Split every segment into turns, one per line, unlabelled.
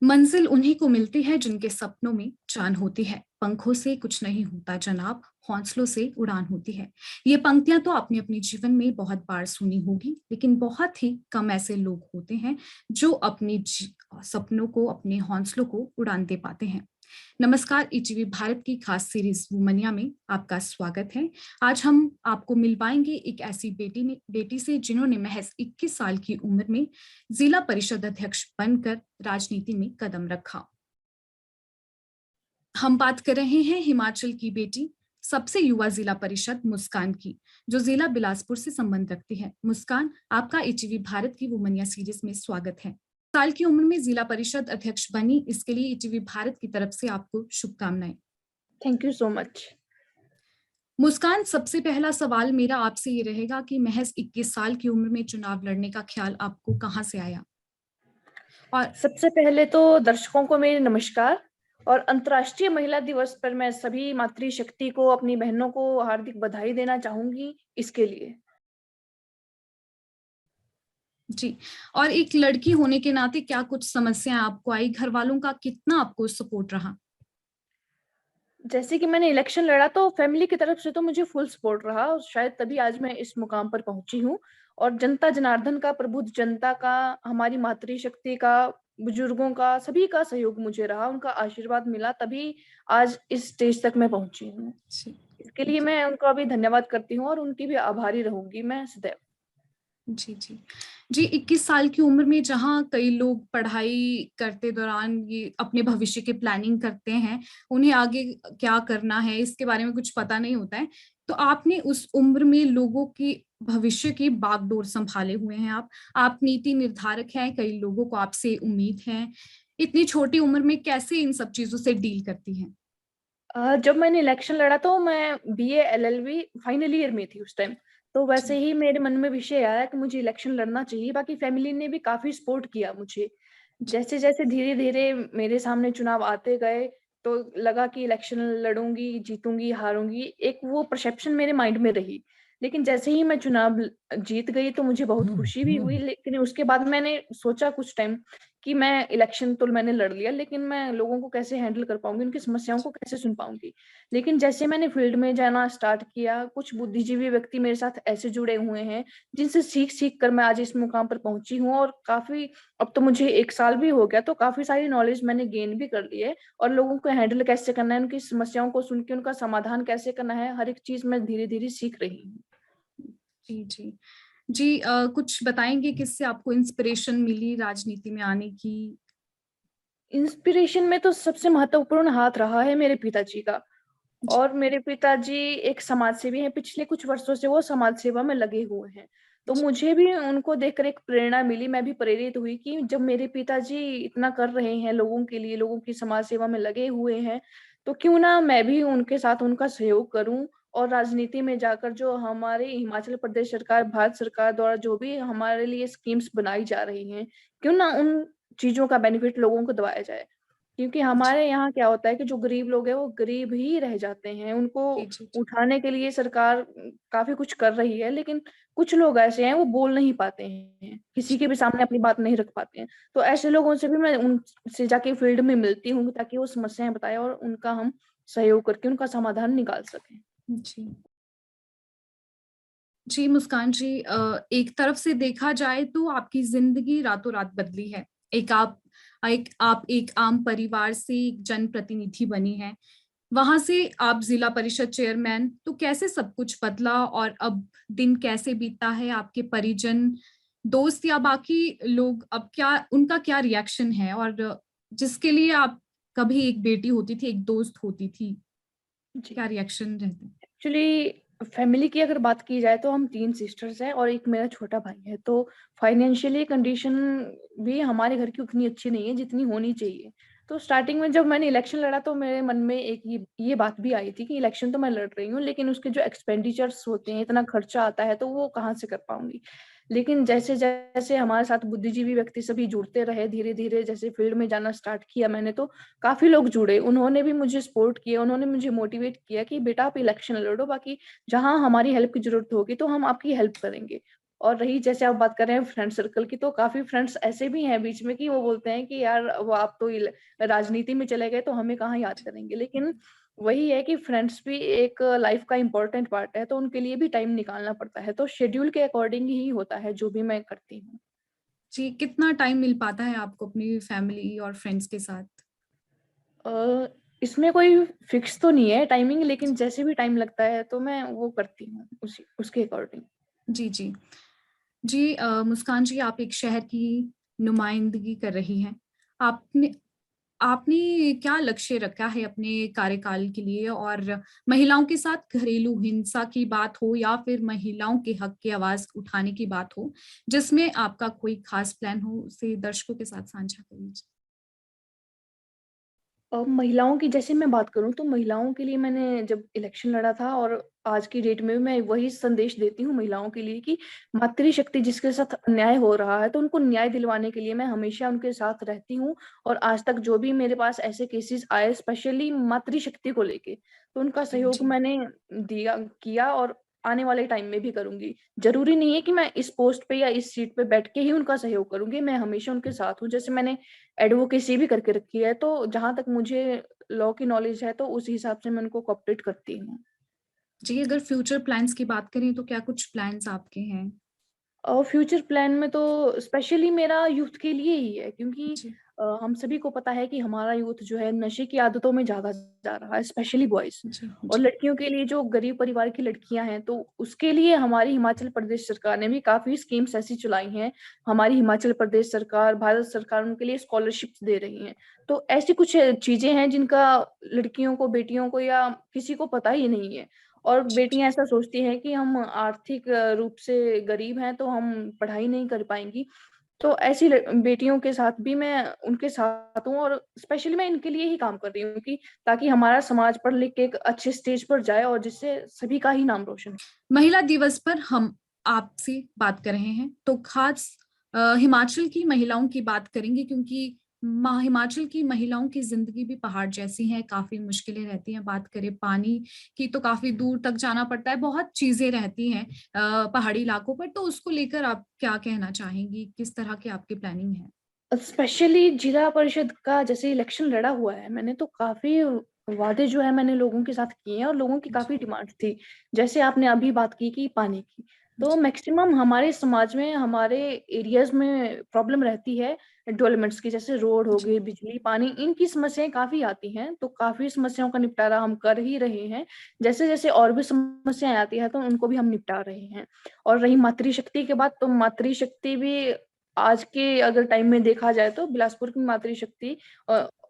मंजिल उन्हीं को मिलती है जिनके सपनों में जान होती है। पंखों से कुछ नहीं होता जनाब, हौसलों से उड़ान होती है। ये पंक्तियां तो आपने अपने जीवन में बहुत बार सुनी होगी, लेकिन बहुत ही कम ऐसे लोग होते हैं जो अपने सपनों को, अपने हौसलों को उड़ान दे पाते हैं। नमस्कार, ईटीवी भारत की खास सीरीज वुमनिया में आपका स्वागत है। आज हम आपको मिलवाएंगे एक ऐसी बेटी से जिन्होंने महज 21 साल की उम्र में जिला परिषद अध्यक्ष बनकर राजनीति में कदम रखा। हम बात कर रहे हैं हिमाचल की बेटी, सबसे युवा जिला परिषद मुस्कान की, जो जिला बिलासपुर से संबंध रखती है। मुस्कान, आपका ईटीवी भारत की वुमनिया सीरीज में स्वागत है। साल की उम्र में जिला परिषद अध्यक्ष बनी, इसके लिए ईटीवी भारत की तरफ से आपको शुभकामनाएं।
Thank you so much.
Muskan, सबसे पहला सवाल मेरा आपसे ये रहेगा कि महज 21 साल की उम्र में चुनाव लड़ने का ख्याल आपको कहाँ से आया? और
सबसे पहले तो दर्शकों को मेरे नमस्कार। और अंतर्राष्ट्रीय महिला दिवस पर मैं सभी मातृशक्ति को, अपनी बहनों को हार्दिक बधाई देना चाहूंगी इसके लिए।
जी, और एक लड़की होने के नाते क्या कुछ समस्याएं आपको आई? घर वालों का कितना आपको सपोर्ट रहा?
जैसे कि मैंने इलेक्शन लड़ा तो फैमिली की तरफ से तो मुझे फुल सपोर्ट रहा और शायद तभी आज मैं इस मुकाम पर पहुंची हूँ। और जनता जनार्दन का, प्रबुद्ध जनता का, हमारी मातृशक्ति का, बुजुर्गों का, सभी का सहयोग मुझे रहा, उनका आशीर्वाद मिला, तभी आज इस स्टेज तक मैं पहुंची हूँ।
जी,
इसके लिए मैं उनका भी धन्यवाद करती हूँ और उनकी भी आभारी रहूंगी मैं सदैव।
जी, जी। जी, 21 साल की उम्र में जहाँ कई लोग पढ़ाई करते दौरान ये अपने भविष्य की प्लानिंग करते हैं, उन्हें आगे क्या करना है इसके बारे में कुछ पता नहीं होता है। तो आपने उस उम्र में लोगों की भविष्य की बागडोर संभाले हुए हैं आप। आप नीति निर्धारक हैं, कई लोगों को आपसे उम्मीद है। इतनी छोटी उम्र में कैसे इन सब चीज़ों से डील करती हैं?
जब मैंने इलेक्शन लड़ा तो मैं बीए एलएलबी फाइनल ईयर में थी उस टाइम। तो वैसे
जी,
ही मेरे मन में विषय आया कि मुझे इलेक्शन लड़ना चाहिए। बाकी फैमिली ने भी काफ़ी सपोर्ट किया मुझे।
जी,
जैसे-जैसे धीरे-धीरे मेरे सामने चुनाव आते गए, तो लगा कि इलेक्शन लड़ूँगी, जीतूँगी, हारूँगी, एक वो परसेप्शन मेरे माइंड में रही। लेकिन जैसे ही मैं चुनाव जीत गई तो मुझे बहुत खुशी भी हुई, लेकिन उसके बाद मैंने सोचा कुछ टाइम कि मैं इलेक्शन तो मैंने लड़ लिया, लेकिन मैं लोगों को कैसे हैंडल कर पाऊँगी, उनकी समस्याओं को कैसे सुन पाऊँगी। लेकिन जैसे मैंने फील्ड में जाना स्टार्ट किया, कुछ बुद्धिजीवी व्यक्ति मेरे साथ ऐसे जुड़े हुए हैं, जिनसे सीख-सीख कर मैं आज इस मुकाम पर पहुँची हूँ और काफ़ी, अब तो मुझे 1 साल भी हो गया, तो काफ़ी सारी नॉलेज मैंने गेन भी कर ली है और लोगों को हैंडल कैसे करना है, उनकी समस्याओं को सुन के उनका समाधान कैसे करना है, हर एक चीज़ मैं धीरे-धीरे सीख रही हूँ।
जी, जी। जी, कुछ बताएँगे किससे आपको इंस्पिरेशन मिली राजनीति में आने की?
इंस्पिरेशन में तो सबसे महत्वपूर्ण हाथ रहा है मेरे पिताजी का।
जी,
और मेरे पिताजी एक समाज सेवी हैं, पिछले कुछ वर्षों से वो समाज सेवा में लगे हुए हैं। तो
जी,
मुझे भी उनको देखकर एक प्रेरणा मिली, मैं भी प्रेरित हुई कि जब मेरे पिताजी इतना कर रहे हैं लोगों के लिए, लोगों की समाज सेवा में लगे हुए हैं, तो क्यों ना मैं भी उनके साथ उनका सहयोग करूँ और राजनीति में जाकर जो हमारे हिमाचल प्रदेश सरकार, भारत सरकार द्वारा जो भी हमारे लिए स्कीम्स बनाई जा रही हैं, क्यों ना उन चीज़ों का बेनिफिट लोगों को दिलाया जाए। क्योंकि
जी,
हमारे यहाँ क्या होता है कि जो गरीब लोग हैं वो गरीब ही रह जाते हैं। उनको
जी, जी, जी।
उठाने के लिए सरकार काफ़ी कुछ कर रही है, लेकिन कुछ लोग ऐसे हैं वो बोल नहीं पाते हैं, किसी के भी सामने अपनी बात नहीं रख पाते हैं। तो ऐसे लोगों से भी मैं उनसे जाके फील्ड में मिलती हूँ ताकि वो समस्याएँ बताएँ और उनका हम सहयोग करके उनका समाधान निकाल सकें।
जी। जी, मुस्कान जी, एक तरफ से देखा जाए तो आपकी ज़िंदगी रातों-रात बदली है। एक आम परिवार से एक जनप्रतिनिधि बनी हैं। वहाँ से आप ज़िला परिषद चेयरमैन, तो कैसे सब कुछ बदला और अब दिन कैसे बीतता है? आपके परिजन, दोस्त या बाकी लोग अब क्या उनका क्या रिएक्शन है? और जिसके लिए आप कभी एक बेटी होती थी, एक दोस्त होती थी,
जी।
क्या रिएक्शन रहते हैं?
एक्चुअली फैमिली की अगर बात की जाए तो हम 3 सिस्टर्स हैं और एक मेरा छोटा भाई है। तो फाइनेंशियली कंडीशन भी हमारे घर की उतनी अच्छी नहीं है जितनी होनी चाहिए। तो स्टार्टिंग में जब मैंने इलेक्शन लड़ा तो मेरे मन में एक ये बात भी आई थी कि इलेक्शन तो मैं लड़ रही हूँ, लेकिन उसके जो एक्सपेंडिचर्स होते हैं, इतना खर्चा आता है, तो वो कहाँ से कर पाऊँगी। लेकिन जैसे-जैसे हमारे साथ बुद्धिजीवी व्यक्ति सभी जुड़ते रहे, धीरे-धीरे जैसे फील्ड में जाना स्टार्ट किया मैंने, तो काफ़ी लोग जुड़े, उन्होंने भी मुझे सपोर्ट किया, उन्होंने मुझे मोटिवेट किया कि बेटा आप इलेक्शन लड़ो, बाकी जहाँ हमारी हेल्प की ज़रूरत होगी तो हम आपकी हेल्प करेंगे। और रही जैसे आप बात कर रहे हैं फ्रेंड सर्कल की, तो काफ़ी फ्रेंड्स ऐसे भी हैं बीच में कि वो बोलते हैं कि यार वो आप तो राजनीति में चले गए तो हमें कहाँ याद करेंगे। लेकिन वही है कि फ्रेंड्स भी एक लाइफ का इम्पोर्टेंट पार्ट है, तो उनके लिए भी टाइम निकालना पड़ता है। तो शेड्यूल के अकॉर्डिंग ही होता है जो भी मैं करती हूँ।
जी, कितना टाइम मिल पाता है आपको अपनी फैमिली और फ्रेंड्स के साथ?
अ, इसमें कोई फिक्स तो नहीं है टाइमिंग, लेकिन जैसे भी टाइम लगता है तो मैं वो करती हूँ उसी उसके अकॉर्डिंग।
जी, जी। जी, मुस्कान जी, आप एक शहर की नुमाइंदगी कर रही हैं। आपने आपने क्या लक्ष्य रखा है अपने कार्यकाल के लिए? और महिलाओं के साथ घरेलू हिंसा की बात हो या फिर महिलाओं के हक की आवाज़ उठाने की बात हो, जिसमें आपका कोई खास प्लान हो, उसे दर्शकों के साथ साझा करिए?
महिलाओं की जैसे मैं बात करूँ तो महिलाओं के लिए मैंने जब इलेक्शन लड़ा था, और आज की डेट में भी मैं वही संदेश देती हूँ महिलाओं के लिए कि मातृशक्ति जिसके साथ अन्याय हो रहा है तो उनको न्याय दिलवाने के लिए मैं हमेशा उनके साथ रहती हूँ। और आज तक जो भी मेरे पास ऐसे केसेस आए स्पेशली मातृशक्ति को लेके, तो उनका
जी,
सहयोग
जी।
मैंने दिया किया, और आने वाले टाइम में भी करूँगी। ज़रूरी नहीं है कि मैं इस पोस्ट पे या इस सीट पे बैठ के ही उनका सहयोग करूँगी, मैं हमेशा उनके साथ हूँ। जैसे मैंने एडवोकेसी भी करके रखी है, तो जहाँ तक मुझे लॉ की नॉलेज है तो उस हिसाब से मैं उनको कोऑपरेट करती हूँ।
जी, अगर फ्यूचर प्लान्स की बात करें तो क्या कुछ प्लान्स आपके हैं?
फ्यूचर प्लान में तो स्पेशली मेरा यूथ के लिए ही है, क्योंकि
जी,
हम सभी को पता है कि हमारा यूथ जो है नशे की आदतों में ज़्यादा जा रहा है, स्पेशली बॉयज़।
जी,
और
जी।
लड़कियों के लिए जो गरीब परिवार की लड़कियाँ हैं, तो उसके लिए हमारी हिमाचल प्रदेश सरकार ने भी काफ़ी स्कीम्स ऐसी चलाई हैं। हमारी हिमाचल प्रदेश सरकार, भारत सरकार उनके लिए स्कॉलरशिप्स दे रही हैं। तो ऐसी कुछ चीज़ें हैं जिनका लड़कियों को, बेटियों को या किसी को पता ही नहीं है। और
जी, जी।
बेटियाँ ऐसा सोचती हैं कि हम आर्थिक रूप से गरीब हैं तो हम पढ़ाई नहीं कर पाएँगी। तो ऐसी ल बेटियों के साथ भी मैं उनके साथ हूँ, और स्पेशली मैं इनके लिए ही काम कर रही हूँ कि ताकि हमारा समाज पढ़ लिख के एक अच्छे स्टेज पर जाए और जिससे सभी का ही नाम रोशन हो।
महिला दिवस पर हम आपसे बात कर रहे हैं, तो खास हिमाचल की महिलाओं की बात करेंगे क्योंकि हिमाचल की महिलाओं की ज़िंदगी भी पहाड़ जैसी है, काफ़ी मुश्किलें रहती हैं। बात करें पानी की तो काफ़ी दूर तक जाना पड़ता है, बहुत चीज़ें रहती हैं पहाड़ी इलाकों पर, तो उसको लेकर आप क्या कहना चाहेंगी? किस तरह की आपकी प्लानिंग है?
स्पेशली जिला परिषद का जैसे इलेक्शन लड़ा हुआ है, मैंने तो काफ़ी वादे जो है मैंने लोगों के साथ किए हैं, और लोगों की
जी,
काफ़ी डिमांड्स थी। जैसे आपने अभी बात की कि पानी की, तो
जी,
मैक्सिमम हमारे समाज में, हमारे एरियाज़ में प्रॉब्लम रहती है डेवलपमेंट्स की, जैसे रोड हो
जी,
गई, बिजली, पानी, इनकी समस्याएँ काफ़ी आती हैं, तो काफ़ी समस्याओं का निपटारा हम कर ही रहे हैं। जैसे-जैसे और भी समस्याएँ आती हैं, तो उनको भी हम निपटा रहे हैं। और रही मातृशक्ति की बात, तो मातृशक्ति भी आज के अगर टाइम में देखा जाए तो बिलासपुर की मातृशक्ति,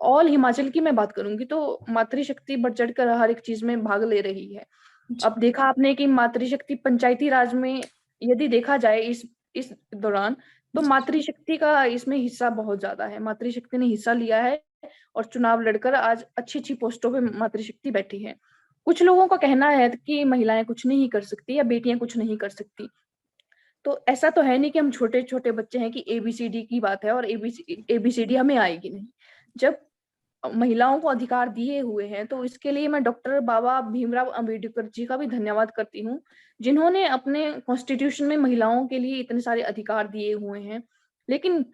ऑल हिमाचल की मैं बात करूँगी तो मातृशक्ति बढ़-चढ़ कर हर एक चीज़ में भाग ले रही है।
जी,
अब देखा आपने कि मातृशक्ति पंचायती राज में यदि देखा जाए इस दौरान, तो
जी,
मातृशक्ति का इसमें हिस्सा बहुत ज़्यादा है। मातृशक्ति ने हिस्सा लिया है और चुनाव लड़कर आज अच्छी-अच्छी पोस्टों पे मातृशक्ति बैठी है। कुछ लोगों का कहना है कि महिलाएँ कुछ नहीं कर सकती या बेटियाँ कुछ नहीं कर सकती। तो ऐसा तो है नहीं कि हम छोटे-छोटे बच्चे हैं कि एबीसीडी की बात है और एबीसीडी हमें आएगी नहीं। जब महिलाओं को अधिकार दिए हुए हैं, तो इसके लिए मैं डॉक्टर बाबा भीमराव अम्बेडकर जी का भी धन्यवाद करती हूँ, जिन्होंने अपने कॉन्स्टिट्यूशन में महिलाओं के लिए इतने सारे अधिकार दिए हुए हैं। लेकिन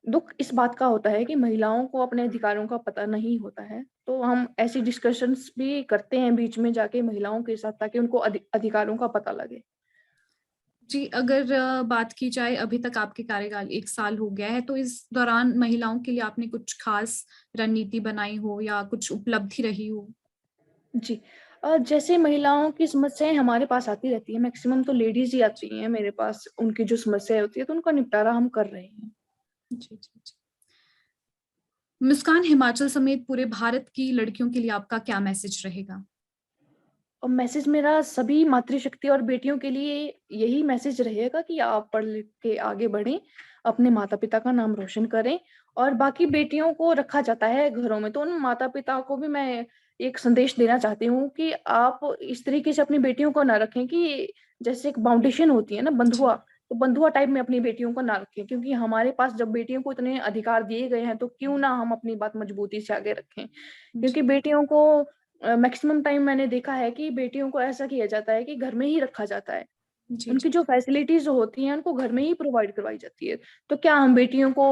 दुःख इस बात का होता है कि महिलाओं को अपने अधिकारों का पता नहीं होता है, तो हम ऐसी डिस्कशंस भी करते हैं बीच में जाके महिलाओं के साथ ताकि उनको अधिकारों का पता लगे।
जी, अगर बात की जाए अभी तक आपके कार्यकाल 1 साल हो गया है, तो इस दौरान महिलाओं के लिए आपने कुछ खास रणनीति बनाई हो या कुछ उपलब्धि रही हो?
जी। जैसे महिलाओं की समस्याएँ हमारे पास आती रहती हैं, मैक्सिमम तो लेडीज़ ही आती हैं मेरे पास, उनकी जो समस्याएँ होती हैं, तो उनका निपटारा हम कर रहे हैं।
जी, जी, जी। मुस्कान, हिमाचल समेत पूरे भारत की लड़कियों के लिए आपका क्या मैसेज रहेगा?
और मैसेज मेरा सभी मातृशक्ति और बेटियों के लिए यही मैसेज रहेगा कि आप पढ़ लिख के आगे बढ़ें, अपने माता-पिता का नाम रोशन करें, और बाकी बेटियों को रखा जाता है घरों में, तो उन माता-पिता को भी मैं एक संदेश देना चाहती हूँ कि आप इस तरीके से अपनी बेटियों को ना रखें कि जैसे एक फाउंडेशन होती है ना
जी,
बंधुआ, तो बंधुआ टाइप में अपनी बेटियों को ना रखें, क्योंकि हमारे पास जब बेटियों को इतने अधिकार दिए गए हैं, तो क्यों ना हम अपनी बात मजबूती से आगे रखें। क्योंकि
जी,
बेटियों को मैक्सिमम टाइम मैंने देखा है कि बेटियों को ऐसा किया जाता है कि घर में ही रखा जाता है।
जी,
उनकी
जी।
जो फैसिलिटीज होती हैं उनको घर में ही प्रोवाइड करवाई जाती है। तो क्या हम बेटियों को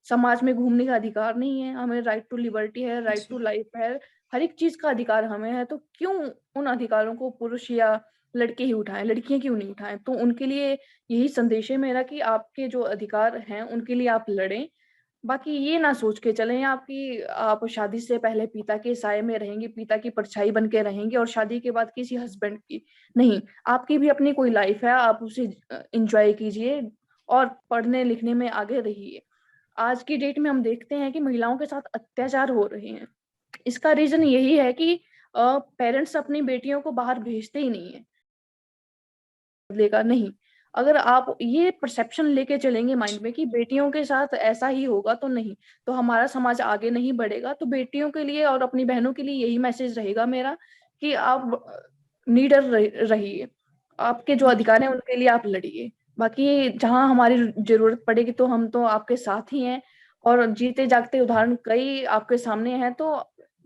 समाज में घूमने का अधिकार नहीं है? हमें राइट टू लिबर्टी है, राइट टू
जी,
लाइफ है, हर एक चीज का अधिकार हमें है। तो क्यों उन अधिकारों को पुरुष या लड़के ही उठाएं, लड़कियां क्यों नहीं उठाएं? तो उनके लिए यही संदेश है मेरा कि आपके जो अधिकार हैं उनके लिए आप लड़ें। बाकी ये ना सोच के चलें आप शादी से पहले पिता के साए में रहेंगे, पिता की परछाई बन के रहेंगे और शादी के बाद किसी हस्बैंड की। नहीं, आपकी भी अपनी कोई लाइफ है, आप उसे एंजॉय कीजिए और पढ़ने लिखने में आगे रहिए। आज की डेट में हम देखते हैं कि महिलाओं के साथ अत्याचार हो रहे हैं। इसका रीजन यही है कि पेरेंट्स अपनी बेटियों को बाहर भेजते ही नहीं है। बदलेगा नहीं। अगर आप ये परसेप्शन लेके चलेंगे माइंड में कि बेटियों के साथ ऐसा ही होगा तो नहीं, तो हमारा समाज आगे नहीं बढ़ेगा। तो बेटियों के लिए और अपनी बहनों के लिए यही मैसेज रहेगा मेरा कि आप निडर रहिए। आपके जो
जी।
अधिकार हैं उनके लिए आप लड़िए। बाकी जहाँ हमारी ज़रूरत पड़ेगी तो हम तो आपके साथ ही हैं और जीते जागते उदाहरण कई आपके सामने हैं। तो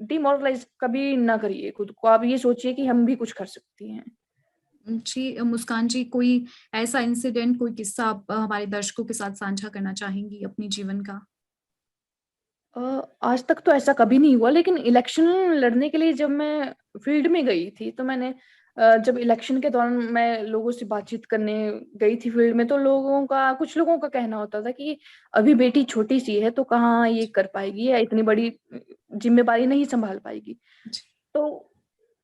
डिमोरलाइज़ कभी ना करिए खुद को। आप ये सोचिए कि हम भी कुछ कर सकती हैं।
जी, मुस्कान जी, कोई ऐसा इंसिडेंट, कोई किस्सा आप हमारे दर्शकों के साथ साझा करना चाहेंगी अपने जीवन का?
आज तक तो ऐसा कभी नहीं हुआ, लेकिन इलेक्शन लड़ने के लिए जब मैं फील्ड में गई थी, तो मैंने जब इलेक्शन के दौरान मैं लोगों से बातचीत करने गई थी फील्ड में, तो कुछ लोगों का कहना होता था कि अभी बेटी छोटी-सी है, तो कहाँ ये कर पाएगी या इतनी बड़ी ज़िम्मेदारी नहीं सँभाल पाएगी।
जी,
तो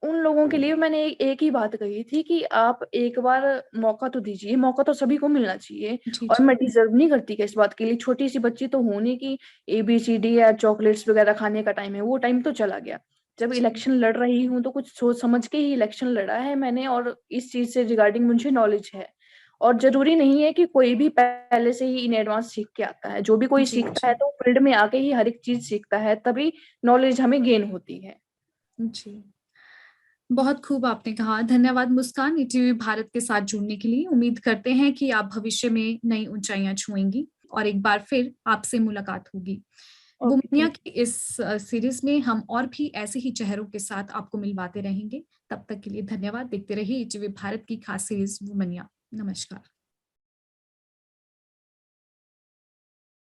उन लोगों के लिए मैंने एक ही बात कही थी कि आप एक बार मौका तो दीजिए, मौका तो सभी को मिलना चाहिए।
जी,
और
जी।
मैं डिज़र्व नहीं करती क्या इस बात के लिए? छोटी-सी बच्ची तो हूँ नहीं कि एबीसीडी या चॉकलेट्स वगैरह खाने का टाइम है, वो टाइम तो चला गया। जब
जी,
इलेक्शन लड़ रही हूँ तो कुछ सोच समझ के ही इलेक्शन लड़ा है मैंने और इस चीज़ से रिगार्डिंग मुझे नॉलेज है। और ज़रूरी नहीं है कि कोई भी पहले से ही इन एडवांस सीख के आता है। जो भी कोई
जी,
सीखता है
जी,
तो फील्ड में आके ही हर एक चीज़ सीखता है, तभी नॉलेज हमें गेन होती है।
जी। बहुत खूब आपने कहा। धन्यवाद मुस्कान, ईटीवी भारत के साथ जुड़ने के लिए। उम्मीद करते हैं कि आप भविष्य में नई ऊँचाइयाँ छुएँगी और एक बार फिर आपसे मुलाकात होगी।
ओके,
वुमनिया
थैंक
की इस सीरीज़ में हम और भी ऐसे ही चेहरों के साथ आपको मिलवाते रहेंगे। तब तक के लिए धन्यवाद। देखते रहिए ईटीवी भारत की खास सीरीज़ वुमनिया। नमस्कार।